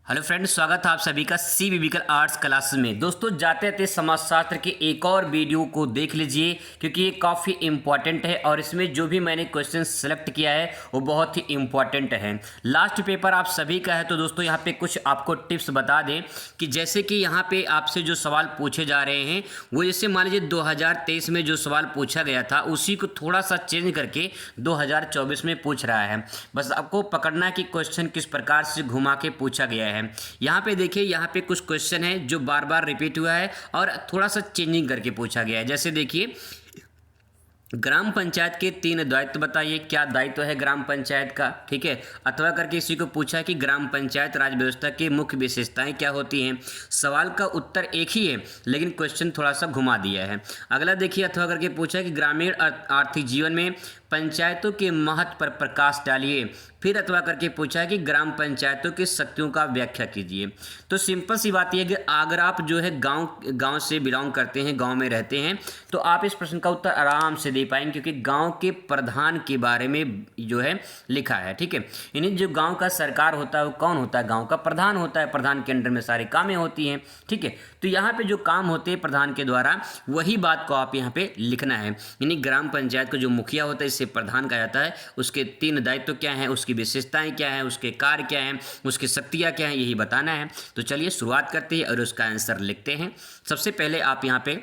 Hello friends, स्वागत है आप सभी का सी बिबिकल आर्ट्स क्लासेस में। दोस्तों, जाते थे समाजशास्त्र के एक और वीडियो को देख लीजिए क्योंकि ये काफ़ी इंपॉर्टेंट है और इसमें जो भी मैंने क्वेश्चन सेलेक्ट किया है वो बहुत ही इंपॉर्टेंट है। लास्ट पेपर आप सभी का है, तो दोस्तों यहाँ पे कुछ आपको टिप्स बता दें कि जैसे कि यहाँ पे आपसे जो सवाल पूछे जा रहे हैं वो जैसे मान लीजिए 2023 में जो सवाल पूछा गया था उसी को थोड़ा सा चेंज करके 2024 में पूछ रहा है। बस आपको पकड़ना है कि क्वेश्चन किस प्रकार से घुमा के पूछा गया है। यहाँ पे देखिए, यहाँ पे कुछ क्वेश्चन है जो बार बार रिपीट हुआ है और थोड़ा सा चेंजिंग करके पूछा गया है। जैसे देखिए, ग्राम पंचायत के 3 दायित्व बताइए, क्या दायित्व है ग्राम पंचायत का, ठीक है। अथवा करके इसी को पूछा है कि ग्राम पंचायत राज व्यवस्था की मुख्य विशेषताएं क्या होती हैं। सवाल का उत्तर एक ही है लेकिन क्वेश्चन थोड़ा सा घुमा दिया है। अगला देखिए, अथवा करके पूछा है कि ग्रामीण आर्थिक जीवन में पंचायतों के महत्व पर प्रकाश डालिए। फिर अथवा करके पूछा है कि ग्राम पंचायतों की शक्तियों का व्याख्या कीजिए। तो सिंपल सी बात यह है कि अगर आप जो है गांव से बिलोंग करते हैं, गांव में रहते हैं, तो आप इस प्रश्न का उत्तर आराम से दे पाएंगे क्योंकि गांव के प्रधान के बारे में जो है लिखा है, ठीक है। यानी जो गांव का सरकार होता है वो कौन होता है? गांव का प्रधान होता है। प्रधान के अंडर में सारी कामें होती हैं, ठीक है। तो यहाँ पे जो काम होते हैं प्रधान के द्वारा, वही बात को आप यहाँ पे लिखना है। यानी ग्राम पंचायत का जो मुखिया होता है इसे प्रधान कहा जाता है। उसके 3 दायित्व क्या हैं, उसकी विशेषताएं क्या हैं, उसके कार्य क्या हैं, उसकी शक्तियां क्या हैं, यही बताना है। तो चलिए शुरुआत करते हैं और उसका आंसर लिखते हैं। सबसे पहले आप यहाँ पे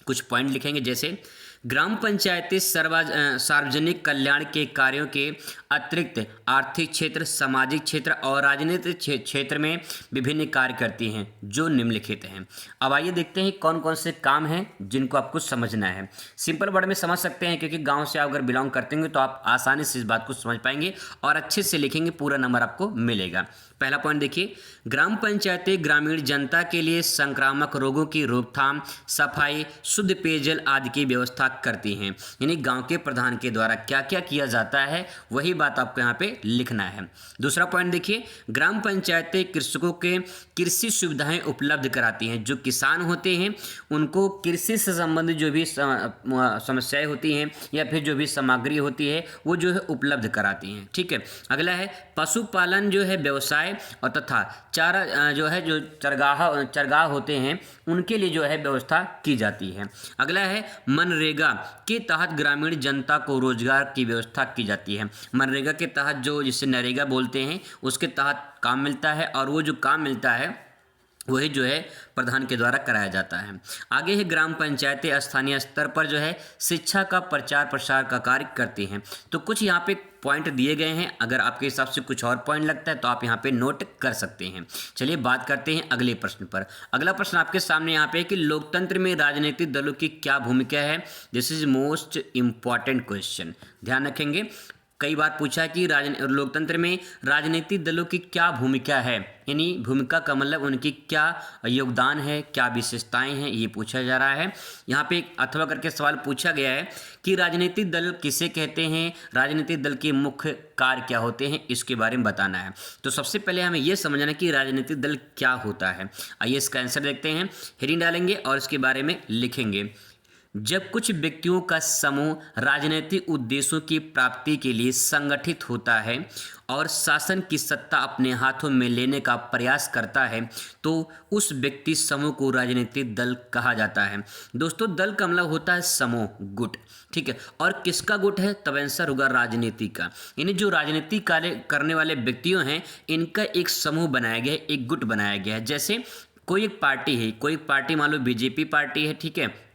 कुछ पॉइंट लिखेंगे, जैसे ग्राम पंचायतें सार्वजनिक कल्याण के कार्यों के अतिरिक्त आर्थिक क्षेत्र, सामाजिक क्षेत्र और राजनीतिक क्षेत्र में विभिन्न कार्य करती हैं जो निम्नलिखित हैं। अब आइए देखते हैं कौन कौन से काम हैं जिनको आपको समझना है। सिंपल वर्ड में समझ सकते हैं क्योंकि गांव से आप अगर बिलोंग करते हैं तो आप आसानी से इस बात को समझ पाएंगे और अच्छे से लिखेंगे, पूरा नंबर आपको मिलेगा। पहला पॉइंट देखिए, ग्राम पंचायतें ग्रामीण जनता के लिए संक्रामक रोगों की रोकथाम, सफाई, शुद्ध पेयजल आदि की व्यवस्था करती हैं। यानी गांव के प्रधान के द्वारा क्या क्या किया जाता है वही बात आपको यहाँ पे लिखना है। दूसरा पॉइंट देखिए, ग्राम पंचायतें कृषकों के कृषि सुविधाएं उपलब्ध कराती हैं। जो किसान होते हैं उनको कृषि से संबंधित जो भी समस्याएं होती हैं या फिर जो भी सामग्री होती है वो जो है उपलब्ध कराती हैं, ठीक है। अगला है पशुपालन जो है व्यवसाय और तथा चारा जो है जो चरगाह होते हैं उनके लिए जो है व्यवस्था की जाती है। अगला है मनरेगा के तहत ग्रामीण जनता को रोजगार की व्यवस्था की जाती है। मनरेगा के तहत जो जिसे नरेगा बोलते हैं उसके तहत काम मिलता है और वो जो काम मिलता है वही जो है प्रधान के द्वारा कराया जाता है। आगे है ग्राम पंचायतें स्थानीय स्तर पर जो है शिक्षा का प्रचार प्रसार का कार्य करती हैं। तो कुछ यहाँ पे पॉइंट दिए गए हैं, अगर आपके हिसाब से कुछ और पॉइंट लगता है तो आप यहाँ पे नोट कर सकते हैं। चलिए बात करते हैं अगले प्रश्न पर। अगला प्रश्न आपके सामने यहाँ पे है कि लोकतंत्र में राजनीतिक दलों की क्या भूमिका है। This is most important question, ध्यान रखेंगे। कई बार पूछा है कि लोकतंत्र में राजनीतिक दलों की क्या भूमिका है, यानी भूमिका का मतलब उनकी क्या योगदान है, क्या विशेषताएं हैं, ये पूछा जा रहा है। यहाँ पे अथवा करके सवाल पूछा गया है कि राजनीतिक दल किसे कहते हैं, राजनीतिक दल के मुख्य कार्य क्या होते हैं, इसके बारे में बताना है। तो सबसे पहले हमें यह समझना है कि राजनीतिक दल क्या होता है। आइए इसका आंसर देखते हैं। हेडिंग डालेंगे और इसके बारे में लिखेंगे। जब कुछ व्यक्तियों का समूह राजनीतिक उद्देश्यों की प्राप्ति के लिए संगठित होता है और शासन की सत्ता अपने हाथों में लेने का प्रयास करता है तो उस व्यक्ति समूह को राजनीतिक दल कहा जाता है। दोस्तों, दल का मतलब होता है समूह, गुट, ठीक है। और किसका गुट है? तब आंसर होगा राजनीति का। यानी जो राजनीति कार्य करने वाले व्यक्तियों हैं इनका एक समूह बनाया गया है, एक गुट बनाया गया है। जैसे कोई एक पार्टी है, कोई पार्टी मान लो बीजेपी पार्टी है, ठीक है।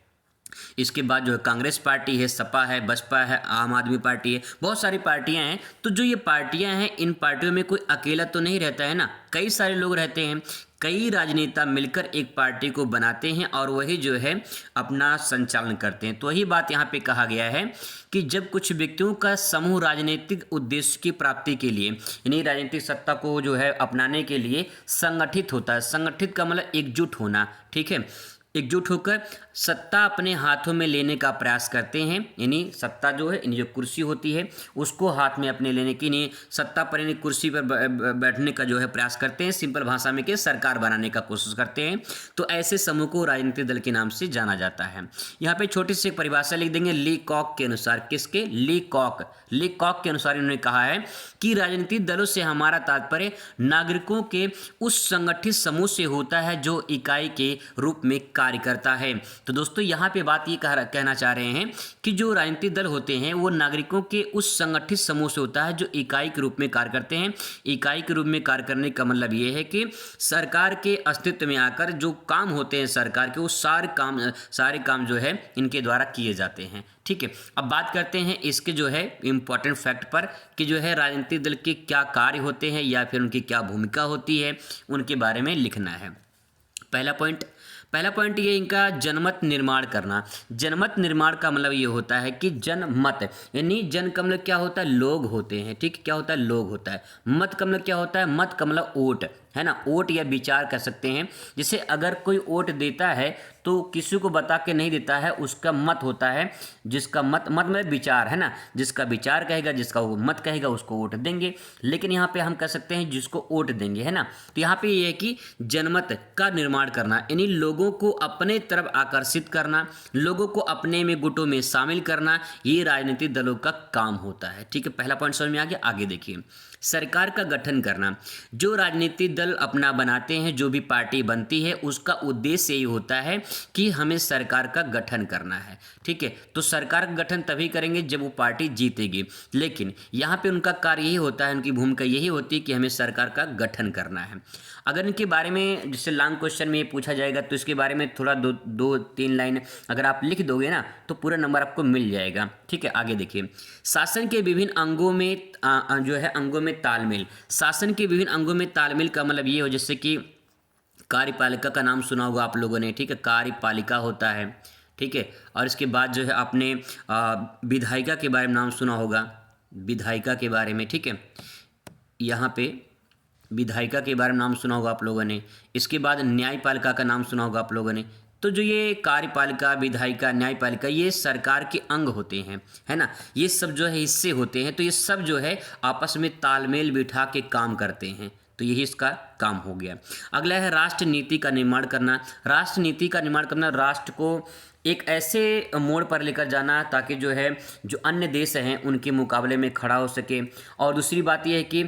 इसके बाद जो है कांग्रेस पार्टी है, सपा है, बसपा है, आम आदमी पार्टी है, बहुत सारी पार्टियां हैं। तो जो ये पार्टियां हैं इन पार्टियों में कोई अकेला तो नहीं रहता है ना, कई सारे लोग रहते हैं। कई राजनेता मिलकर एक पार्टी को बनाते हैं और वही जो है अपना संचालन करते हैं। तो वही बात यहाँ पे कहा गया है कि जब कुछ व्यक्तियों का समूह राजनीतिक उद्देश्य की प्राप्ति के लिए, यानी राजनीतिक सत्ता को जो है अपनाने के लिए संगठित होता है। संगठित का मतलब एकजुट होना, ठीक है। एकजुट होकर सत्ता अपने हाथों में लेने का प्रयास करते हैं। यानी सत्ता जो है, यानी जो कुर्सी होती है उसको हाथ में अपने लेने की, यानी सत्ता पर, यानी कुर्सी पर बैठने का जो है प्रयास करते हैं। सिंपल भाषा में कि सरकार बनाने का कोशिश करते हैं। तो ऐसे समूह को राजनीतिक दल के नाम से जाना जाता है। यहाँ पे छोटी सी एक परिभाषा लिख देंगे ली कॉक के अनुसार। किसके? ली कॉक के अनुसार इन्होंने कहा है कि राजनीतिक दलों से हमारा तात्पर्य नागरिकों के उस संगठित समूह से होता है जो इकाई के रूप में कार्य करता है। तो दोस्तों यहाँ पे बात ये कहना चाह रहे हैं कि जो राजनीतिक दल होते हैं वो नागरिकों के उस संगठित समूह से होता है जो इकाई के रूप में कार्य करते हैं। इकाई के रूप में कार्य करने का मतलब ये है कि सरकार के अस्तित्व में आकर जो काम होते हैं सरकार के, वो सारे काम जो है इनके द्वारा किए जाते हैं। ठीक है, अब बात करते हैं इसके जो है इम्पॉर्टेंट फैक्ट पर कि जो है राजनीतिक दल के क्या कार्य होते हैं या फिर उनकी क्या भूमिका होती है, उनके बारे में लिखना है। पहला पॉइंट ये इनका जनमत निर्माण करना। जनमत निर्माण का मतलब ये होता है कि जनमत, यानी जन का मतलब क्या होता है? लोग होते हैं। ठीक, क्या होता है? लोग होता है। मत का मतलब क्या होता है? मत का मतलब वोट है ना, वोट या विचार कह सकते हैं। जैसे अगर कोई वोट देता है तो किसी को बता के नहीं देता है, उसका मत होता है। जिसका मत मतलब विचार है ना, जिसका विचार कहेगा, जिसका वो मत कहेगा उसको वोट देंगे। लेकिन यहाँ पे हम कह सकते हैं जिसको वोट देंगे, है ना। तो यहाँ पे ये है कि जनमत का निर्माण करना, यानी लोगों को अपने तरफ आकर्षित करना, लोगों को अपने में गुटों में शामिल करना, ये राजनीतिक दलों का काम होता है। ठीक है, पहला पॉइंट समझ में आ गया। आगे देखिए, सरकार का गठन करना। जो राजनीतिक दल अपना बनाते हैं, जो भी पार्टी बनती है, उसका उद्देश्य यही होता है कि हमें सरकार का गठन करना है। ठीक है, तो सरकार का गठन तभी करेंगे जब वो पार्टी जीतेगी। लेकिन यहाँ पे उनका कार्य यही होता है, उनकी भूमिका यही होती है कि हमें सरकार का गठन करना है। अगर इनके बारे में जैसे लॉन्ग क्वेश्चन में ये पूछा जाएगा तो इसके बारे में थोड़ा दो तीन लाइन अगर आप लिख दोगे ना तो पूरा नंबर आपको मिल जाएगा। ठीक है, आगे देखिए, शासन के विभिन्न अंगों में जो है अंगों में तालमेल। शासन के विभिन्न अंगों में तालमेल का मतलब ये हो, जैसे कि कार्यपालिका का नाम सुना होगा आप लोगों ने। ठीक है, कार्यपालिका होता है। ठीक है, और इसके बाद जो है आपने विधायिका के बारे में नाम सुना होगा, विधायिका के बारे में। ठीक है, यहाँ पे विधायिका के बारे में नाम सुना होगा आप लोगों ने। इसके बाद न्यायपालिका का नाम सुना होगा आप लोगों ने। तो जो ये कार्यपालिका, विधायिका, न्यायपालिका, ये सरकार के अंग होते हैं, है ना। ये सब जो है हिस्से होते हैं। तो ये सब जो है आपस में तालमेल बिठा के काम करते हैं। तो यही इसका काम हो गया। अगला है राष्ट्र नीति का निर्माण करना। राष्ट्र नीति का निर्माण करना, राष्ट्र को एक ऐसे मोड़ पर लेकर जाना ताकि जो है जो अन्य देश हैं उनके मुकाबले में खड़ा हो सके। और दूसरी बात यह है कि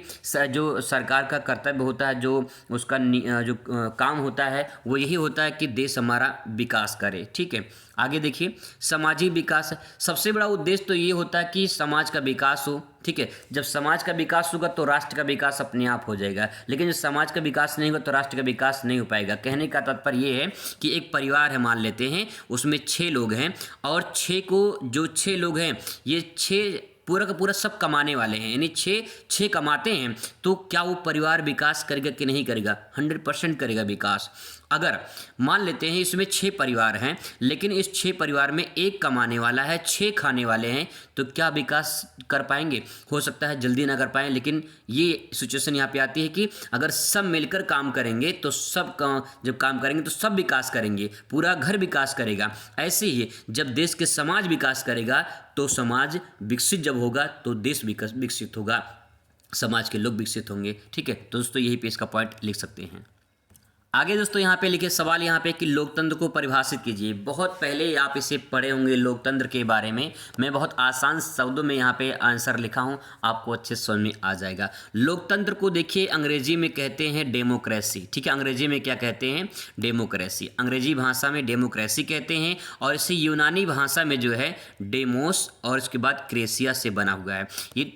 जो सरकार का कर्तव्य होता है, जो उसका जो काम होता है वो यही होता है कि देश हमारा विकास करे। ठीक है, आगे देखिए, सामाजिक विकास। सबसे बड़ा उद्देश्य तो ये होता है कि समाज का विकास हो। ठीक है, जब समाज का विकास होगा तो राष्ट्र का विकास अपने आप हो जाएगा। लेकिन जब समाज का विकास नहीं होगा तो राष्ट्र का विकास नहीं हो पाएगा। कहने का तात्पर्य ये है कि एक परिवार है, मान लेते हैं, उसमें 6 लोग हैं और 6 लोग हैं, ये 6 पूरा का पूरा सब कमाने वाले हैं, यानी 6 कमाते हैं। तो क्या वो परिवार विकास करेगा कि नहीं करेगा? 100% करेगा विकास। अगर मान लेते हैं इसमें 6 परिवार हैं, लेकिन इस 6 परिवार में 1 कमाने वाला है, 6 खाने वाले हैं, तो क्या विकास कर पाएंगे? हो सकता है जल्दी ना कर पाएं। लेकिन ये सिचुएशन यहाँ पे आती है कि अगर सब मिलकर काम करेंगे तो जब काम करेंगे तो सब विकास करेंगे, पूरा घर विकास करेगा। ऐसे ही जब देश के समाज विकास करेगा तो समाज विकसित जब होगा तो देश विकसित होगा, समाज के लोग विकसित होंगे। ठीक है, तो दोस्तों यही पे इसका पॉइंट लिख सकते हैं। आगे दोस्तों यहाँ पे लिखे सवाल यहाँ पे कि लोकतंत्र को परिभाषित कीजिए। बहुत पहले आप इसे पढ़े होंगे लोकतंत्र के बारे में। मैं बहुत आसान शब्दों में यहाँ पे आंसर लिखा हूँ, आपको अच्छे समझ में आ जाएगा। लोकतंत्र को देखिए अंग्रेजी में कहते हैं डेमोक्रेसी। ठीक है, अंग्रेजी में क्या कहते हैं? डेमोक्रेसी। अंग्रेजी भाषा में डेमोक्रेसी कहते हैं और इसे यूनानी भाषा में जो है डेमोस और इसके बाद क्रेसिया से बना हुआ है। ये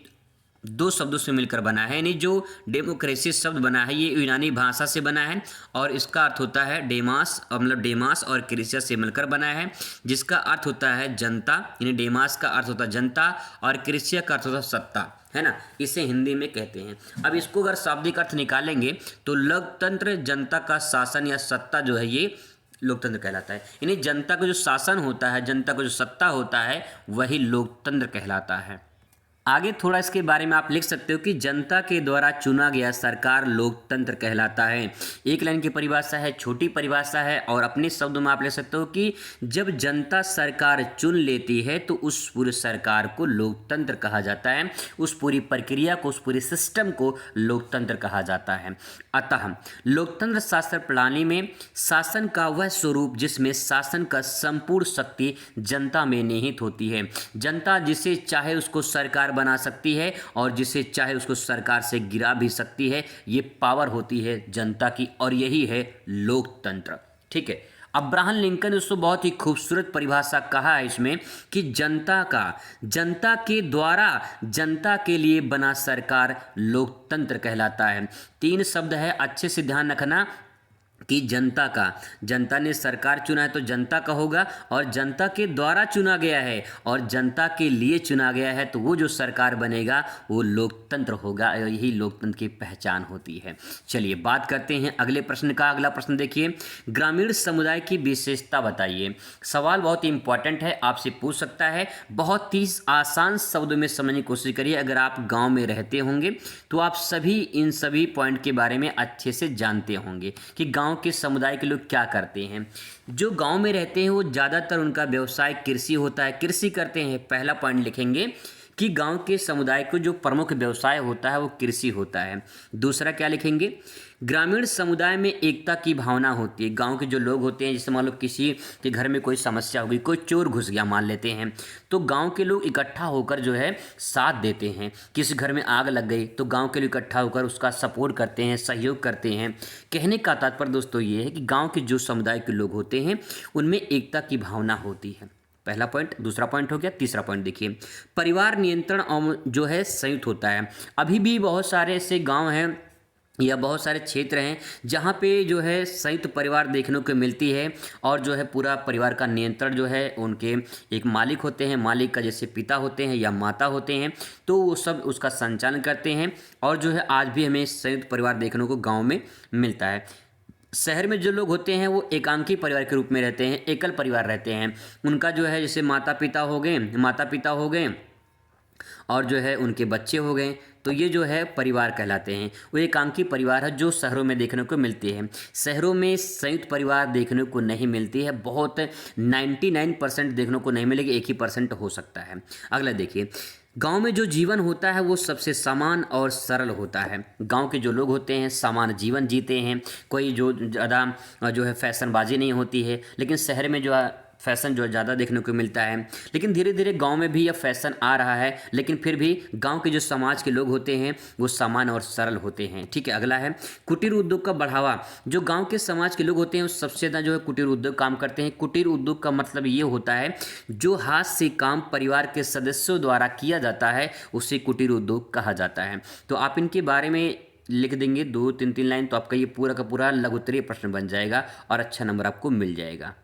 2 शब्दों से मिलकर बना है, यानी जो डेमोक्रेसी शब्द बना है ये यूनानी भाषा से बना है और इसका अर्थ होता है डेमास, मतलब डेमास और क्रेसिया से मिलकर बना है, जिसका अर्थ होता है जनता। यानी डेमास का अर्थ होता है जनता और क्रेसिया का अर्थ होता है सत्ता, है ना। इसे हिंदी में कहते हैं। अब इसको अगर शाब्दिक अर्थ निकालेंगे तो लोकतंत्र जनता का शासन या सत्ता जो है ये लोकतंत्र कहलाता है। यानी जनता का जो शासन होता है, जनता का जो सत्ता होता है वही लोकतंत्र कहलाता है। आगे थोड़ा इसके बारे में आप लिख सकते हो कि जनता के द्वारा चुना गया सरकार लोकतंत्र कहलाता है। एक लाइन की परिभाषा है, छोटी परिभाषा है, और अपने शब्दों में आप लिख सकते हो कि जब जनता सरकार चुन लेती है तो उस पूरी सरकार को लोकतंत्र कहा जाता है, उस पूरी प्रक्रिया को, उस पूरे सिस्टम को लोकतंत्र कहा जाता है। अतः लोकतंत्र शासन प्रणाली में शासन का वह स्वरूप जिसमें शासन का संपूर्ण शक्ति जनता में निहित होती है। जनता जिसे चाहे उसको सरकार बना सकती है और जिसे चाहे उसको सरकार से गिरा भी सकती है। ये पावर होती है जनता की, और यही है लोकतंत्र। ठीक है, अब्राहम लिंकन ने उसको बहुत ही खूबसूरत परिभाषा कहा है इसमें कि जनता के द्वारा जनता के लिए बना सरकार लोकतंत्र कहलाता है। 3 शब्द है, अच्छे से ध्यान रखना कि जनता ने सरकार चुना है तो जनता का होगा, और जनता के द्वारा चुना गया है और जनता के लिए चुना गया है, तो वो जो सरकार बनेगा वो लोकतंत्र होगा। यही लोकतंत्र की पहचान होती है। चलिए बात करते हैं अगले प्रश्न का। अगला प्रश्न देखिए, ग्रामीण समुदाय की विशेषता बताइए। सवाल बहुत ही इंपॉर्टेंट है, आपसे पूछ सकता है। बहुत ही आसान शब्दों में समझने की कोशिश करिए। अगर आप गाँव में रहते होंगे तो आप इन सभी पॉइंट के बारे में अच्छे से जानते होंगे कि गाँव के समुदाय के लोग क्या करते हैं। जो गांव में रहते हैं वो ज़्यादातर उनका व्यवसाय कृषि होता है, कृषि करते हैं। पहला पॉइंट लिखेंगे कि गांव के समुदाय को जो प्रमुख व्यवसाय होता है वो कृषि होता है। दूसरा क्या लिखेंगे, ग्रामीण समुदाय में एकता की भावना होती है। गांव के जो लोग होते हैं, जैसे मान लो किसी के घर में कोई समस्या हो गई, कोई चोर घुस गया मान लेते हैं, तो गांव के लोग इकट्ठा होकर जो है साथ देते हैं। किसी घर में आग लग गई तो गांव के लोग इकट्ठा होकर उसका सपोर्ट करते हैं, सहयोग करते हैं। कहने का तात्पर्य दोस्तों ये है कि गाँव के जो समुदाय के लोग होते हैं उनमें एकता की भावना होती है। पहला पॉइंट। दूसरा पॉइंट हो गया। तीसरा पॉइंट देखिए, परिवार नियंत्रण जो है संयुक्त होता है। अभी भी बहुत सारे ऐसे गांव हैं या बहुत सारे क्षेत्र हैं जहाँ पे जो है संयुक्त परिवार देखने को मिलती है, और जो है पूरा परिवार का नियंत्रण जो है उनके एक मालिक होते हैं, मालिक का जैसे पिता होते हैं या माता होते हैं, तो वो सब उसका संचालन करते हैं। और जो है आज भी हमें संयुक्त परिवार देखने को गाँव में मिलता है। शहर में जो लोग होते हैं वो एकांकी परिवार के रूप में रहते हैं, एकल परिवार रहते हैं। उनका जो है जैसे माता पिता हो गए और जो है उनके बच्चे हो गए, तो ये जो है परिवार कहलाते हैं। वो एकांकी परिवार है जो शहरों में देखने को मिलती है। शहरों में संयुक्त परिवार देखने को नहीं मिलती है, बहुत 99% देखने को नहीं मिलेगी, 1% हो सकता है। अगला देखिए, गांव में जो जीवन होता है वो सबसे समान और सरल होता है। गांव के जो लोग होते हैं समान जीवन जीते हैं, कोई जो ज़्यादा जो है फैशनबाजी नहीं होती है। लेकिन शहर में जो फैशन जो ज़्यादा देखने को मिलता है, लेकिन धीरे धीरे गांव में भी यह फैशन आ रहा है, लेकिन फिर भी गांव के जो समाज के लोग होते हैं वो समान और सरल होते हैं। ठीक है, अगला है कुटीर उद्योग का बढ़ावा। जो गांव के समाज के लोग होते हैं वो सबसे ज़्यादा जो है कुटीर उद्योग काम करते हैं। कुटीर उद्योग का मतलब ये होता है जो हाथ से काम परिवार के सदस्यों द्वारा किया जाता है उसे कुटीर उद्योग कहा जाता है। तो आप इनके बारे में लिख देंगे 2-3 लाइन, तो आपका ये पूरा का पूरा लघुत्तरीय प्रश्न बन जाएगा और अच्छा नंबर आपको मिल जाएगा।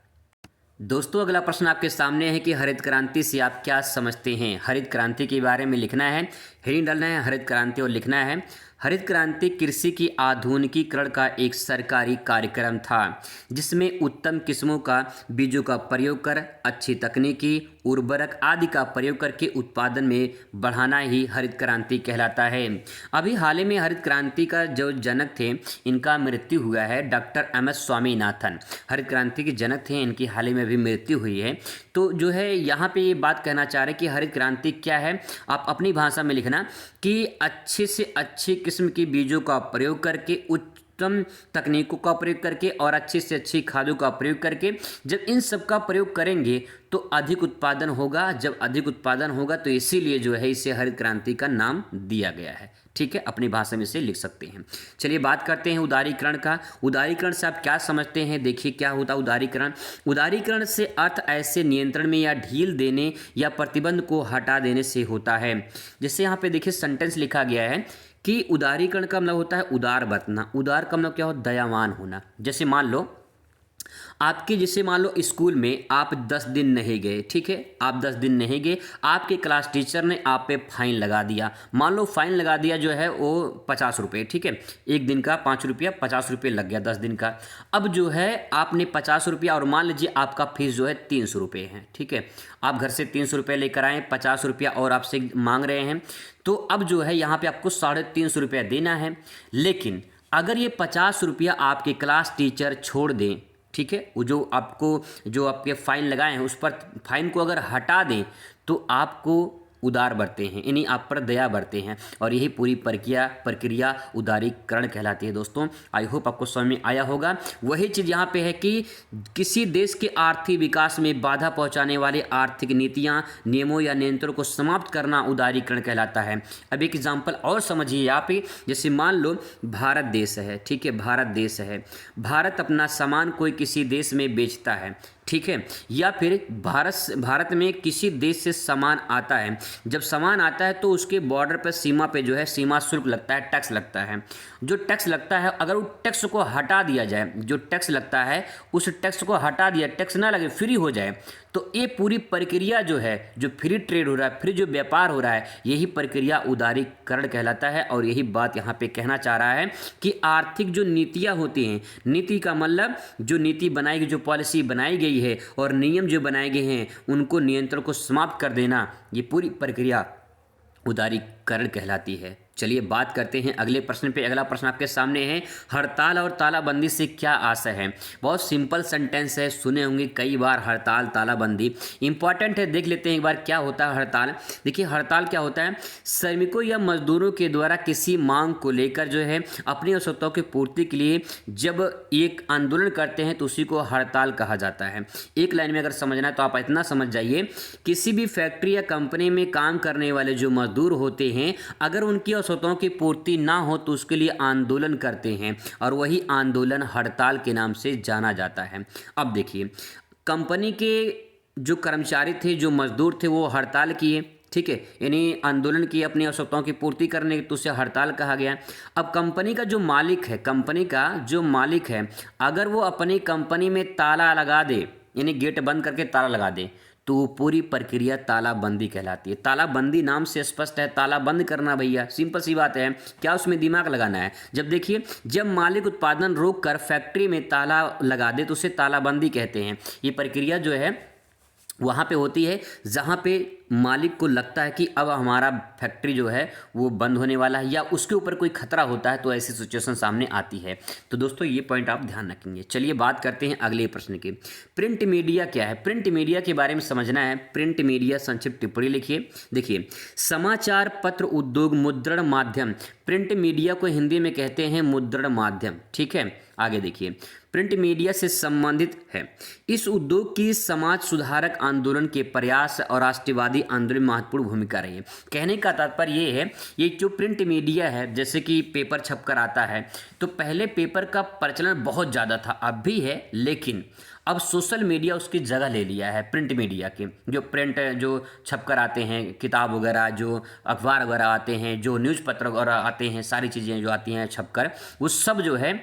दोस्तों अगला प्रश्न आपके सामने है कि हरित क्रांति से आप क्या समझते हैं। हरित क्रांति के बारे में लिखना है, हेडिंग डालना है हरित क्रांति और लिखना है, हरित क्रांति कृषि की आधुनिकीकरण का एक सरकारी कार्यक्रम था जिसमें उत्तम किस्मों का बीजों का प्रयोग कर अच्छी तकनीकी उर्वरक आदि का प्रयोग करके उत्पादन में बढ़ाना ही हरित क्रांति कहलाता है। अभी हाल ही में हरित क्रांति का जो जनक थे इनका मृत्यु हुआ है, डॉक्टर MS स्वामीनाथन हरित क्रांति के जनक थे, इनकी हाल ही में भी मृत्यु हुई है। तो जो है यहाँ पे ये बात कहना चाह रहे हैं कि हरित क्रांति क्या है, आप अपनी भाषा में लिखना कि अच्छे से अच्छी किस्म की बीजों का प्रयोग करके, उत्तम तकनीकों का प्रयोग करके और अच्छी से अच्छी खादों का प्रयोग करके जब इन सब का प्रयोग करेंगे तो अधिक उत्पादन होगा। जब अधिक उत्पादन होगा तो इसीलिए जो है इसे हरित क्रांति का नाम दिया गया है। ठीक है, अपनी भाषा में इसे लिख सकते हैं। चलिए बात करते हैं उदारीकरण का। उदारीकरण से आप क्या समझते हैं, देखिए क्या होता है उदारीकरण। उदारीकरण से अर्थ ऐसे नियंत्रण में या ढील देने या प्रतिबंध को हटा देने से होता है। जैसे यहाँ पे देखिए सेंटेंस लिखा गया है कि उदारीकरण का मतलब होता है उदार बरतना। उदार का मतलब क्या हो, दयावान होना। जैसे मान लो आपके जैसे मान लो स्कूल में आप 10 दिन नहीं गए, ठीक है, आप 10 दिन नहीं गए, आपके क्लास टीचर ने आप पे फाइन लगा दिया। मान लो फाइन लगा दिया जो है वो 50 रुपये, ठीक है, एक दिन का 5 रुपया, 50 रुपये लग गया 10 दिन का। अब जो है आपने 50 रुपया, और मान लीजिए आपका फीस जो है 300 रुपये है, ठीक है, आप घर से 300 रुपये लेकर आए, 50 रुपया और आपसे मांग रहे हैं, तो अब जो है यहाँ पे आपको 350 रुपया देना है। लेकिन अगर ये 50 रुपया आपके क्लास टीचर छोड़ दें, ठीक है, वो जो आपके फ़ाइन लगाए हैं उस पर फाइन को अगर हटा दें तो आपको उदार बरते हैं, यानी आप पर दया बरते हैं, और यही पूरी प्रक्रिया उदारीकरण कहलाती है। दोस्तों आई होप आपको समझ में आया होगा। वही चीज़ यहाँ पे है कि किसी देश के आर्थिक विकास में बाधा पहुँचाने वाले आर्थिक नीतियाँ, नियमों या नियंत्रणों को समाप्त करना उदारीकरण कहलाता है। अब एक एग्जाम्पल और समझिए यहाँ पे, जैसे मान लो भारत देश है, ठीक है, भारत देश है, भारत अपना सामान कोई किसी देश में बेचता है, ठीक है, या फिर भारत में किसी देश से सामान आता है। जब सामान आता है तो उसके बॉर्डर पर सीमा पे जो है सीमा शुल्क लगता है, टैक्स लगता है। जो टैक्स लगता है अगर वो टैक्स को हटा दिया जाए, जो टैक्स लगता है उस टैक्स को हटा दिया, टैक्स ना लगे, फ्री हो जाए, तो ये पूरी प्रक्रिया जो है, जो फ्री ट्रेड हो रहा है, फ्री जो व्यापार हो रहा है, यही प्रक्रिया उदारीकरण कहलाता है। और यही बात यहाँ पे कहना चाह रहा है कि आर्थिक जो नीतियाँ होती हैं, नीति का मतलब जो नीति बनाई गई, जो पॉलिसी बनाई गई है और नियम जो बनाए गए हैं उनको, नियंत्रण को समाप्त कर देना, ये पूरी प्रक्रिया उदारीकरण कहलाती है। चलिए बात करते हैं अगले प्रश्न पे। अगला प्रश्न आपके सामने है, हड़ताल और तालाबंदी से क्या आशय है। बहुत सिंपल सेंटेंस है, सुने होंगे कई बार हड़ताल तालाबंदी, इंपॉर्टेंट है, देख लेते हैं एक बार क्या होता है हड़ताल। देखिए हड़ताल क्या होता है, श्रमिकों या मजदूरों के द्वारा किसी मांग को लेकर जो है अपनी आवश्यकताओं की पूर्ति के लिए जब एक आंदोलन करते हैं तो उसी को हड़ताल कहा जाता है। एक लाइन में अगर समझना है तो आप इतना समझ जाइए, किसी भी फैक्ट्री या कंपनी में काम करने वाले जो मजदूर होते हैं, अगर उनकी आवश्यकताओं की पूर्ति ना हो तो उसके लिए आंदोलन करते हैं, और वही आंदोलन हड़ताल के नाम से जाना जाता है। अब देखिए, कंपनी के जो कर्मचारी थे, जो मजदूर थे, वो हड़ताल किए, ठीक है, यानी आंदोलन किए अपनी आवश्यकताओं की पूर्ति करने, तो उसे हड़ताल कहा गया। अब कंपनी का जो मालिक है, कंपनी का जो मालिक है, अगर वो अपनी कंपनी में ताला लगा दे, यानी गेट बंद करके ताला लगा दे, तो पूरी प्रक्रिया तालाबंदी कहलाती है। तालाबंदी नाम से स्पष्ट है, ताला बंद करना भैया, सिंपल सी बात है, क्या उसमें दिमाग लगाना है। जब देखिए, जब मालिक उत्पादन रोक कर फैक्ट्री में ताला लगा दे तो उसे तालाबंदी कहते हैं। ये प्रक्रिया जो है वहाँ पे होती है जहाँ पे मालिक को लगता है कि अब हमारा फैक्ट्री जो है वो बंद होने वाला है, या उसके ऊपर कोई खतरा होता है, तो ऐसी सिचुएशन सामने आती है। तो दोस्तों ये पॉइंट आप ध्यान रखेंगे। चलिए बात करते हैं अगले प्रश्न की। प्रिंट मीडिया क्या है। प्रिंट मीडिया के बारे में समझना है। प्रिंट मीडिया संक्षिप्त टिप्पणी लिखिए। देखिए, समाचार पत्र उद्योग मुद्रण माध्यम, प्रिंट मीडिया को हिंदी में कहते हैं मुद्रण माध्यम, ठीक है। आगे देखिए, प्रिंट मीडिया से संबंधित है। इस उद्योग की समाज सुधारक आंदोलन के प्रयास और राष्ट्रवादी आंदोलन में महत्वपूर्ण भूमिका रही है। कहने का तात्पर्य ये है, ये जो प्रिंट मीडिया है, जैसे कि पेपर छपकर आता है, तो पहले पेपर का प्रचलन बहुत ज़्यादा था, अब भी है, लेकिन अब सोशल मीडिया उसकी जगह ले लिया है। प्रिंट मीडिया के जो प्रिंट जो छपकर आते हैं, किताब वगैरह, जो अखबार वगैरह आते हैं, जो न्यूज़पत्र वगैरह आते हैं, सारी चीज़ें जो आती हैं छपकर, वो सब जो है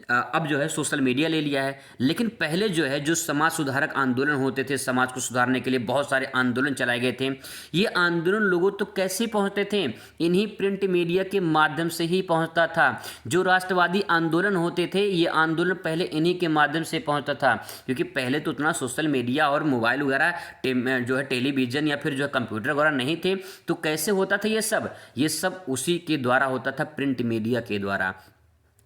अब जो है सोशल मीडिया ले लिया है। लेकिन पहले जो है, जो समाज सुधारक आंदोलन होते थे, समाज को सुधारने के लिए बहुत सारे आंदोलन चलाए गए थे। ये आंदोलन लोगों तो कैसे पहुँचते थे, इन्हीं प्रिंट मीडिया के माध्यम से ही पहुँचता था। जो राष्ट्रवादी आंदोलन होते थे, ये आंदोलन पहले इन्हीं के माध्यम से पहुँचता था, क्योंकि पहले तो उतना सोशल मीडिया और मोबाइल वगैरह जो है, टेलीविज़न या फिर जो है कंप्यूटर वगैरह नहीं थे, तो कैसे होता था ये सब उसी के द्वारा होता था, प्रिंट मीडिया के द्वारा।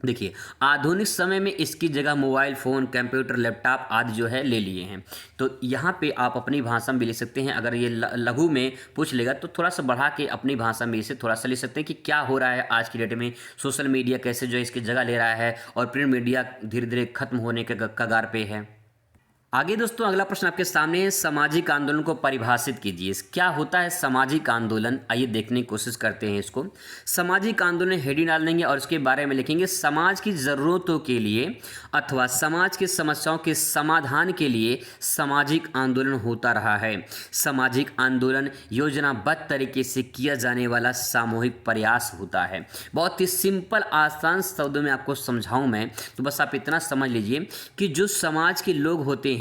देखिए, आधुनिक समय में इसकी जगह मोबाइल फ़ोन, कंप्यूटर, लैपटॉप आदि जो है ले लिए हैं। तो यहाँ पे आप अपनी भाषा में भी ले सकते हैं। अगर ये लघु में पूछ लेगा तो थोड़ा सा बढ़ा के अपनी भाषा में इसे थोड़ा सा ले सकते हैं कि क्या हो रहा है आज की डेट में, सोशल मीडिया कैसे जो है इसकी जगह ले रहा है, और प्रिंट मीडिया धीरे धीरे खत्म होने के कगार पे है। आगे दोस्तों अगला प्रश्न आपके सामने है, सामाजिक आंदोलन को परिभाषित कीजिए। क्या होता है सामाजिक आंदोलन, आइए देखने की कोशिश करते हैं इसको। सामाजिक आंदोलन हेडिंग डाल देंगे और उसके बारे में लिखेंगे समाज की ज़रूरतों के लिए अथवा समाज की समस्याओं के समाधान के लिए सामाजिक आंदोलन होता रहा है। सामाजिक आंदोलन योजनाबद्ध तरीके से किया जाने वाला सामूहिक प्रयास होता है। बहुत ही सिंपल आसान शब्दों में आपको समझाऊं मैं, तो बस आप इतना समझ लीजिए कि जो समाज के लोग होते हैं,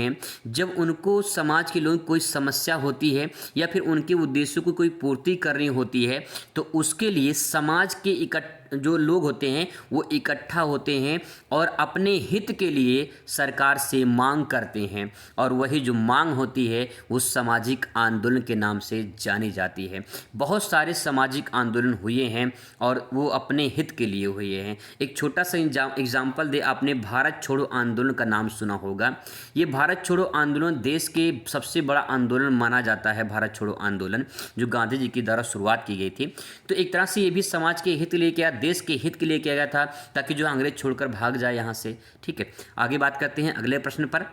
जब उनको समाज के लोगों की कोई समस्या होती है या फिर उनके उद्देश्यों को कोई पूर्ति करनी होती है, तो उसके लिए समाज के जो लोग होते हैं वो इकट्ठा होते हैं और अपने हित के लिए सरकार से मांग करते हैं, और वही जो मांग होती है वो सामाजिक आंदोलन के नाम से जानी जाती है। बहुत सारे सामाजिक आंदोलन हुए हैं और वो अपने हित के लिए हुए हैं। एक छोटा सा एग्जाम्पल दे, आपने भारत छोड़ो आंदोलन का नाम सुना होगा। ये भारत छोड़ो आंदोलन देश के सबसे बड़ा आंदोलन माना जाता है। भारत छोड़ो आंदोलन जो गांधी जी के द्वारा शुरुआत की गई थी, तो एक तरह से ये भी समाज के हित के लिए किया, देश के हित के लिए किया गया था, ताकि जो अंग्रेज छोड़कर भाग जाए यहाँ से। ठीक है, आगे बात करते हैं अगले प्रश्न पर।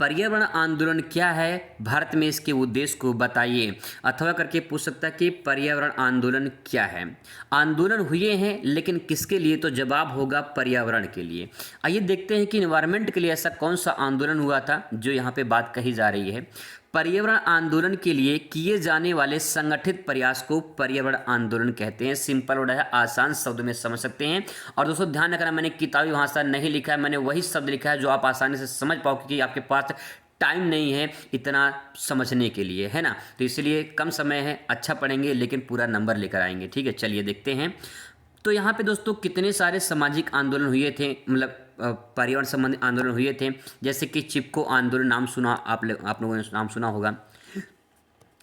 पर्यावरण आंदोलन क्या है, भारत में इसके उद्देश्य को बताइए, अथवा करके पूछ सकता है कि पर्यावरण आंदोलन क्या है। आंदोलन हुए हैं लेकिन किसके लिए, तो जवाब होगा पर्यावरण के लिए। आइए देखते हैं कि एनवायरनमेंट के लिए ऐसा कौन सा आंदोलन हुआ था जो यहाँ पे बात कही जा रही है। पर्यावरण आंदोलन के लिए किए जाने वाले संगठित प्रयास को पर्यावरण आंदोलन कहते हैं। सिंपल वर्ड है, आसान शब्द में समझ सकते हैं। और दोस्तों ध्यान रखना, मैंने किताबी भाषा नहीं लिखा है, मैंने वही शब्द लिखा है जो आप आसानी से समझ पाओ, क्योंकि आपके पास टाइम नहीं है इतना समझने के लिए, है ना। तो इसलिए कम समय है, अच्छा पढ़ेंगे लेकिन पूरा नंबर लेकर आएंगे। ठीक है, चलिए देखते हैं। तो यहाँ पे दोस्तों कितने सारे सामाजिक आंदोलन हुए थे, मतलब पर्यावरण संबंधी आंदोलन हुए थे। जैसे कि चिपको आंदोलन नाम सुना आप लोगों ने नाम सुना होगा।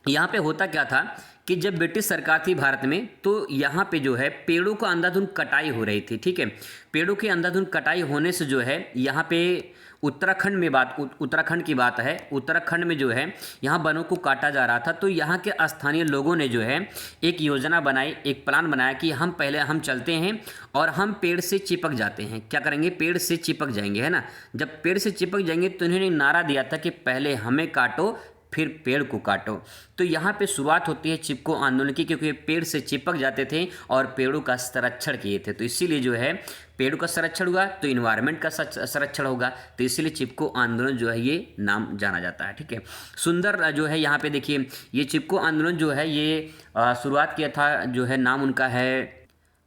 यहाँ पे होता क्या था कि जब ब्रिटिश सरकार थी भारत में, तो यहाँ पे जो है पेड़ों का अंधाधुंध कटाई हो रही थी। ठीक है, पेड़ों की अंधाधुंध कटाई होने से जो है यहाँ पे उत्तराखंड की बात है, उत्तराखंड में जो है यहाँ वनों को काटा जा रहा था। तो यहाँ के स्थानीय लोगों ने जो है एक योजना बनाई, एक प्लान बनाया कि हम चलते हैं और हम पेड़ से चिपक जाते हैं। क्या करेंगे, पेड़ से चिपक जाएंगे, है ना। जब पेड़ से चिपक जाएंगे तो इन्होंने नारा दिया था कि पहले हमें काटो फिर पेड़ को काटो। तो यहाँ पे शुरुआत होती है चिपको आंदोलन की, क्योंकि पेड़ से चिपक जाते थे और पेड़ों का संरक्षण किए थे। तो इसीलिए जो है पेड़ों का संरक्षण हुआ तो इन्वायरमेंट का संरक्षण होगा, तो इसीलिए चिपको आंदोलन जो है ये नाम जाना जाता है। ठीक है, सुंदर जो है यहाँ पे देखिए, ये चिपको आंदोलन जो है ये शुरुआत किया था, जो है नाम उनका है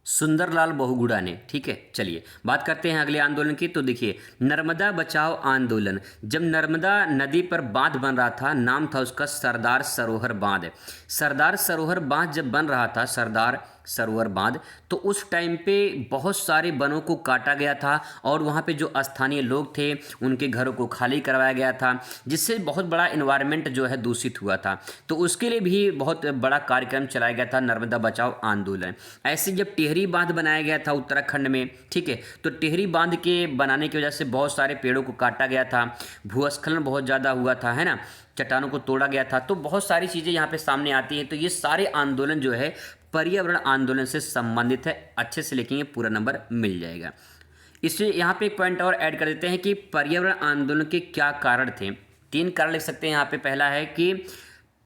सुंदरलाल बहुगुणा ने। ठीक है, चलिए बात करते हैं अगले आंदोलन की। तो देखिए, नर्मदा बचाओ आंदोलन। जब नर्मदा नदी पर बांध बन रहा था, नाम था उसका सरदार सरोवर बांध। सरदार सरोवर बांध जब बन रहा था, सरदार सरोवर बांध, तो उस टाइम पे बहुत सारे वनों को काटा गया था और वहाँ पे जो स्थानीय लोग थे उनके घरों को खाली करवाया गया था, जिससे बहुत बड़ा इन्वायरमेंट जो है दूषित हुआ था। तो उसके लिए भी बहुत बड़ा कार्यक्रम चलाया गया था, नर्मदा बचाओ आंदोलन। ऐसे जब टिहरी बांध बनाया गया था उत्तराखंड में, ठीक है, तो टिहरी बांध के बनाने की वजह से बहुत सारे पेड़ों को काटा गया था, भूस्खलन बहुत ज़्यादा हुआ था, है ना, चट्टानों को तोड़ा गया था। तो बहुत सारी चीज़ें यहाँ पे सामने आती हैं। तो ये सारे आंदोलन जो है पर्यावरण आंदोलन से संबंधित है। अच्छे से लिखेंगे, पूरा नंबर मिल जाएगा। इसलिए यहाँ पे एक पॉइंट और ऐड कर देते हैं कि पर्यावरण आंदोलन के क्या कारण थे। 3 कारण लिख सकते हैं यहाँ पे। पहला है कि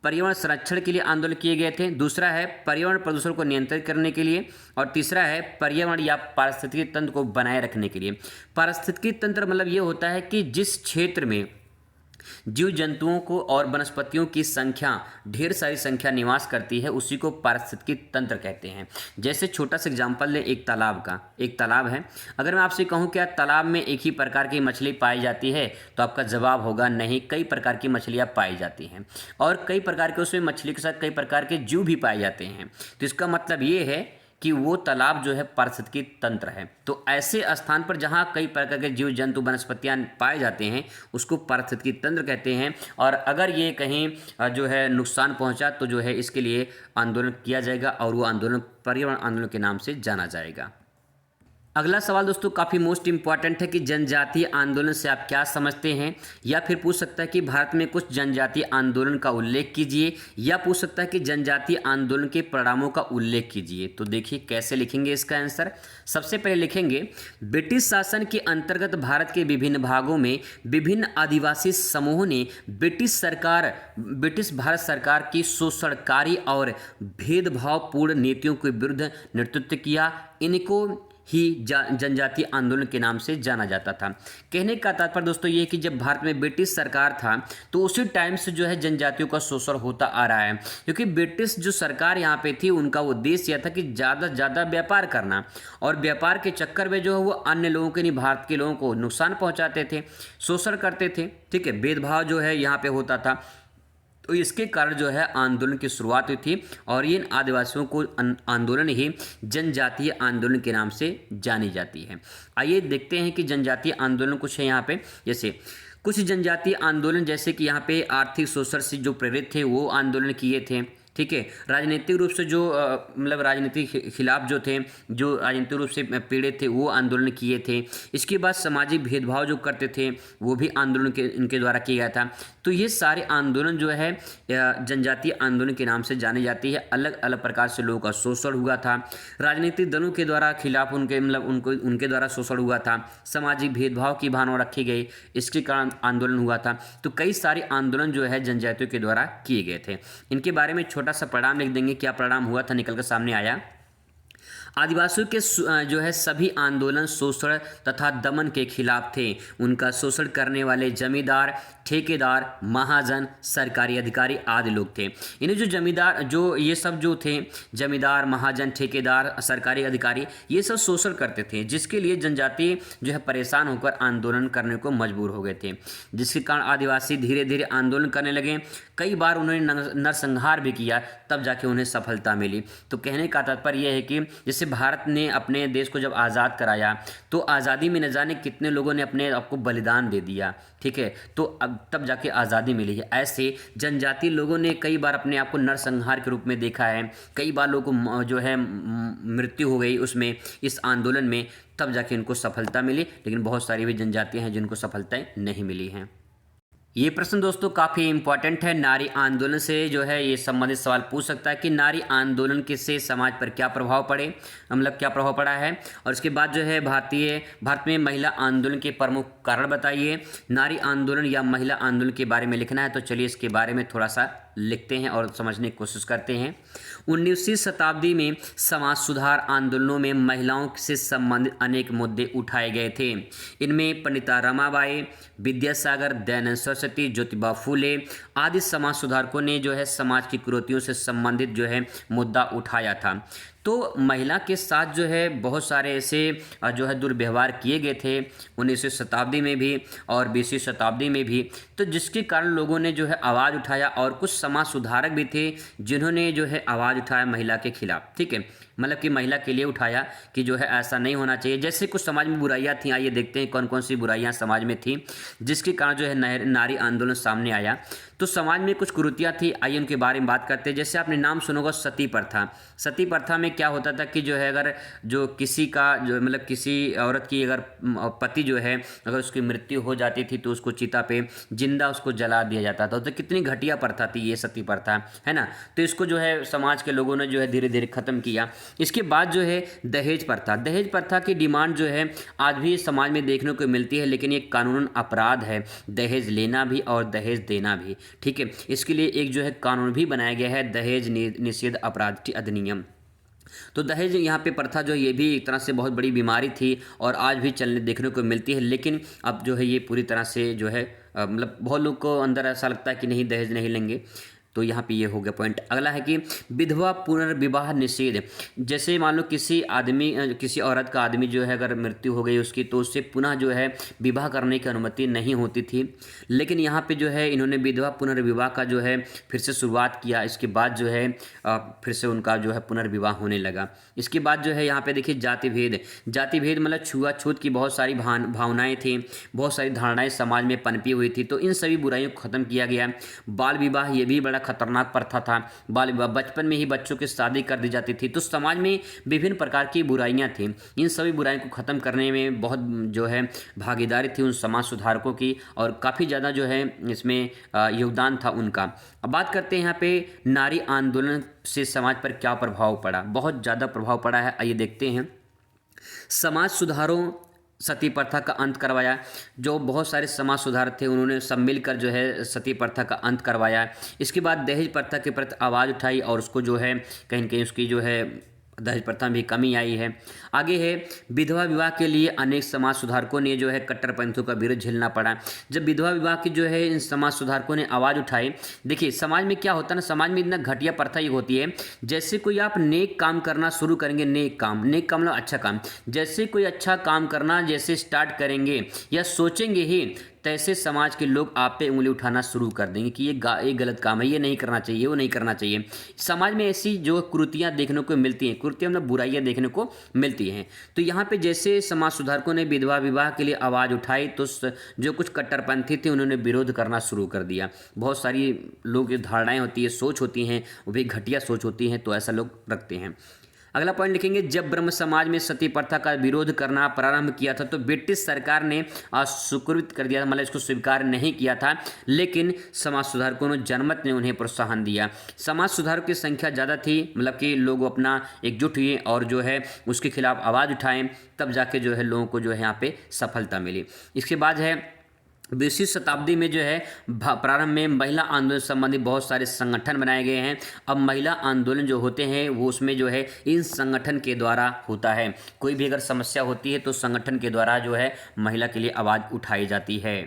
पर्यावरण संरक्षण के लिए आंदोलन किए गए थे, दूसरा है पर्यावरण प्रदूषण को नियंत्रित करने के लिए, और तीसरा है पर्यावरण या पारिस्थितिकी तंत्र को बनाए रखने के लिए। पारिस्थितिकी तंत्र मतलब ये होता है कि जिस क्षेत्र में जीव जंतुओं को और वनस्पतियों की संख्या, ढेर सारी संख्या निवास करती है, उसी को पारिस्थितिकी तंत्र कहते हैं। जैसे छोटा सा एग्जांपल ले, एक तालाब का। एक तालाब है, अगर मैं आपसे कहूँ क्या तालाब में एक ही प्रकार की मछली पाई जाती है, तो आपका जवाब होगा नहीं, कई प्रकार की मछलियाँ पाई जाती हैं और कई प्रकार के उसमें मछली के साथ कई प्रकार के जीव भी पाए जाते हैं। तो इसका मतलब ये है कि वो तालाब जो है पारिस्थितिकी तंत्र है। तो ऐसे स्थान पर जहाँ कई प्रकार के जीव जंतु वनस्पतियाँ पाए जाते हैं उसको पारिस्थितिकी तंत्र कहते हैं। और अगर ये कहीं जो है नुकसान पहुँचा तो जो है इसके लिए आंदोलन किया जाएगा और वो आंदोलन पर्यावरण आंदोलन के नाम से जाना जाएगा। अगला सवाल दोस्तों काफ़ी मोस्ट इंपॉर्टेंट है कि जनजातीय आंदोलन से आप क्या समझते हैं, या फिर पूछ सकता है कि भारत में कुछ जनजातीय आंदोलन का उल्लेख कीजिए, या पूछ सकता है कि जनजातीय आंदोलन के परिणामों का उल्लेख कीजिए। तो देखिए कैसे लिखेंगे इसका आंसर। सबसे पहले लिखेंगे ब्रिटिश शासन के अंतर्गत भारत के विभिन्न भागों में विभिन्न आदिवासी समूहों ने ब्रिटिश भारत सरकार की शोषणकारी और भेदभावपूर्ण नीतियों के विरुद्ध नेतृत्व किया। इनको ही जनजातीय आंदोलन के नाम से जाना जाता था। कहने का तात्पर्य दोस्तों ये कि जब भारत में ब्रिटिश सरकार था तो उसी टाइम से जो है जनजातियों का शोषण होता आ रहा है, क्योंकि ब्रिटिश जो सरकार यहाँ पे थी उनका उद्देश्य यह था कि ज़्यादा से ज़्यादा व्यापार करना, और व्यापार के चक्कर में जो है वो अन्य लोगों के नहीं भारत के लोगों को नुकसान पहुँचाते थे, शोषण करते थे। ठीक है, भेदभाव जो है यहाँ पर होता था। तो इसके कारण जो है आंदोलन की शुरुआत हुई थी, और इन आदिवासियों को आंदोलन ही जनजातीय आंदोलन के नाम से जानी जाती है। आइए देखते हैं कि जनजातीय आंदोलन कुछ है यहाँ पे। जैसे कुछ जनजातीय आंदोलन जैसे कि यहाँ पे आर्थिक शोषण से जो प्रेरित थे वो आंदोलन किए थे। ठीक है, राजनीतिक रूप से जो मतलब राजनीतिक खिलाफ जो थे, जो राजनीतिक रूप से पीड़ित थे वो आंदोलन किए थे। इसके बाद सामाजिक भेदभाव जो करते थे वो भी आंदोलन के इनके द्वारा किया गया था। तो ये सारे आंदोलन जो है जनजातीय आंदोलन के नाम से जाने जाती है। अलग अलग प्रकार से लोगों का शोषण हुआ था, राजनीतिक दलों के द्वारा खिलाफ उनके द्वारा शोषण हुआ था, सामाजिक भेदभाव की भावना रखी गई, इसके कारण आंदोलन हुआ था। तो कई सारे आंदोलन जो है जनजातियों के द्वारा किए गए थे। इनके बारे में छोटा सा परिणाम लिख देंगे, क्या परिणाम हुआ था निकल कर सामने आया। आदिवासियों के जो है सभी आंदोलन शोषण तथा दमन के खिलाफ थे। उनका शोषण करने वाले जमींदार, ठेकेदार, महाजन, सरकारी अधिकारी आदि लोग थे। इन्हें जो जमींदार जो ये सब जो थे जमींदार, महाजन, ठेकेदार, सरकारी अधिकारी, ये सब शोषण करते थे, जिसके लिए जनजाति जो है परेशान होकर आंदोलन करने को मजबूर हो गए थे, जिसके कारण आदिवासी धीरे धीरे आंदोलन करने लगे। कई बार उन्होंने नरसंहार भी किया, तब जाके उन्हें सफलता मिली। तो कहने का तात्पर्य यह है कि जैसे भारत ने अपने देश को जब आज़ाद कराया तो आज़ादी में न जाने कितने लोगों ने अपने आप को बलिदान दे दिया। ठीक है, तो अब तब जाके आज़ादी मिली है। ऐसे जनजातीय लोगों ने कई बार अपने आप को नरसंहार के रूप में देखा है, कई बार लोगों को जो है मृत्यु हो गई उसमें, इस आंदोलन में, तब जाके इनको सफलता मिली। लेकिन बहुत सारी भी जनजातियाँ हैं जिनको सफलताएँ नहीं मिली हैं। ये प्रश्न दोस्तों काफ़ी इंपॉर्टेंट है। नारी आंदोलन से जो है ये संबंधित सवाल पूछ सकता है कि नारी आंदोलन के से समाज पर क्या प्रभाव पड़े, मतलब क्या प्रभाव पड़ा है। और इसके बाद जो है भारत में महिला आंदोलन के प्रमुख कारण बताइए। नारी आंदोलन या महिला आंदोलन के बारे में लिखना है, तो चलिए इसके बारे में थोड़ा सा लिखते हैं और समझने की कोशिश करते हैं। 19वीं शताब्दी में समाज सुधार आंदोलनों में महिलाओं से संबंधित अनेक मुद्दे उठाए गए थे। इनमें पंडिता रमाबाई, विद्यासागर, दयानंद सरस्वती, ज्योतिबा फूले आदि समाज सुधारकों ने जो है समाज की कुरीतियों से संबंधित जो है मुद्दा उठाया था। तो महिला के साथ जो है बहुत सारे ऐसे जो है दुर्व्यवहार किए गए थे 19वीं शताब्दी में भी और 20वीं शताब्दी में भी। तो जिसके कारण लोगों ने जो है आवाज़ उठाया, और कुछ समाज सुधारक भी थे जिन्होंने जो है आवाज़ उठाया महिला के खिलाफ। ठीक है, मतलब कि महिला के लिए उठाया कि जो है ऐसा नहीं होना चाहिए। जैसे कुछ समाज में बुराइयां थी, आइए देखते हैं कौन कौन सी बुराइयां समाज में थी जिसके कारण जो है नारी आंदोलन सामने आया। तो समाज में कुछ कुरीतियाँ थी, आइए उनके बारे में बात करते हैं। जैसे आपने नाम सुना होगा सती प्रथा। सती प्रथा में क्या होता था कि जो है अगर जो किसी का जो मतलब किसी औरत की अगर पति जो है अगर उसकी मृत्यु हो जाती थी तो उसको चिता पे जिंदा उसको जला दिया जाता था। तो कितनी घटिया प्रथा थी ये सती प्रथा, है ना। तो इसको जो है समाज के लोगों ने जो है धीरे धीरे ख़त्म किया। इसके बाद जो है दहेज प्रथा। दहेज प्रथा की डिमांड जो है आज भी समाज में देखने को मिलती है, लेकिन ये कानूनन अपराध है दहेज लेना भी और दहेज देना भी। ठीक है, इसके लिए एक जो है कानून भी बनाया गया है, दहेज निषेध अपराध अधिनियम। तो दहेज यहाँ पे प्रथा जो है ये भी एक तरह से बहुत बड़ी बीमारी थी और आज भी चलने देखने को मिलती है। लेकिन अब जो है ये पूरी तरह से जो है मतलब बहुत लोग को अंदर ऐसा लगता है कि नहीं दहेज नहीं लेंगे। तो यहाँ पे ये हो गया पॉइंट। अगला है कि विधवा पुनर्विवाह निषेध। जैसे मान लो किसी औरत का आदमी जो है अगर मृत्यु हो गई उसकी, तो उससे पुनः जो है विवाह करने की अनुमति नहीं होती थी। लेकिन यहाँ पे जो है इन्होंने विधवा पुनर्विवाह का जो है फिर से शुरुआत किया। इसके बाद जो है फिर से उनका जो है पुनर्विवाह होने लगा। इसके बाद जो है यहाँ पे देखिए जाति भेद। जाति भेद मतलब छुआछूत की बहुत सारी भावनाएँ थी, बहुत सारी धारणाएँ समाज में पनपी हुई थी। तो इन सभी बुराइयों को ख़त्म किया गया। बाल विवाह ये भी बड़ा खतरनाक प्रथा था, बाल विवाह, बचपन में ही बच्चों की शादी कर दी जाती थी। तो समाज में विभिन्न प्रकार की बुराइयां थी। इन सभी बुराइयों को ख़त्म करने में बहुत जो है भागीदारी थी उन समाज सुधारकों की, और काफ़ी ज़्यादा जो है इसमें योगदान था उनका। अब बात करते हैं यहाँ पे नारी आंदोलन से समाज पर क्या प्रभाव पड़ा। बहुत ज़्यादा प्रभाव पड़ा है, आइए देखते हैं। समाज सुधारों, सती प्रथा का अंत करवाया। जो बहुत सारे समाज सुधार थे उन्होंने सब मिलकर जो है सती प्रथा का अंत करवाया। इसके बाद दहेज प्रथा के प्रति आवाज़ उठाई और उसको जो है कहीं न कहीं उसकी जो है दहेज प्रथा में भी कमी आई है। आगे है विधवा विवाह के लिए अनेक समाज सुधारकों ने जो है कट्टरपंथियों का विरोध झेलना पड़ा। जब विधवा विवाह की जो है इन समाज सुधारकों ने आवाज़ उठाई, देखिए समाज में क्या होता है ना, समाज में इतना घटिया प्रथा ये होती है, जैसे कोई आप नेक काम करना शुरू करेंगे, नेक काम मतलब अच्छा काम, जैसे कोई अच्छा काम करना जैसे स्टार्ट करेंगे या सोचेंगे ही, तैसे समाज के लोग आप पे उंगली उठाना शुरू कर देंगे कि ये गलत काम है, ये नहीं करना चाहिए, वो नहीं करना चाहिए। समाज में ऐसी जो कुरीतियाँ देखने को मिलती हैं, कुरीतियाँ मतलब बुराइयाँ देखने को मिलती हैं। तो यहाँ पे जैसे समाज सुधारकों ने विधवा विवाह के लिए आवाज़ उठाई तो जो कुछ कट्टरपंथी थे उन्होंने विरोध करना शुरू कर दिया। बहुत सारी लोगों की धारणाएँ होती है, सोच होती हैं, वो भी घटिया सोच होती हैं, तो ऐसा लोग रखते हैं। अगला पॉइंट लिखेंगे, जब ब्रह्म समाज में सती प्रथा का विरोध करना प्रारंभ किया था तो ब्रिटिश सरकार ने अस्वीकृत कर दिया था, मतलब इसको स्वीकार नहीं किया था, लेकिन समाज सुधारकों ने जनमत ने उन्हें प्रोत्साहन दिया। समाज सुधारकों की संख्या ज़्यादा थी, मतलब कि लोग अपना एकजुट हुए और जो है उसके खिलाफ आवाज़ उठाएं, तब जाके जो है लोगों को जो है यहाँ पे सफलता मिली। इसके बाद है 20वीं शताब्दी में जो है प्रारंभ में महिला आंदोलन संबंधी बहुत सारे संगठन बनाए गए हैं। अब महिला आंदोलन जो होते हैं वो उसमें जो है इन संगठन के द्वारा होता है। कोई भी अगर समस्या होती है तो संगठन के द्वारा जो है महिला के लिए आवाज़ उठाई जाती है।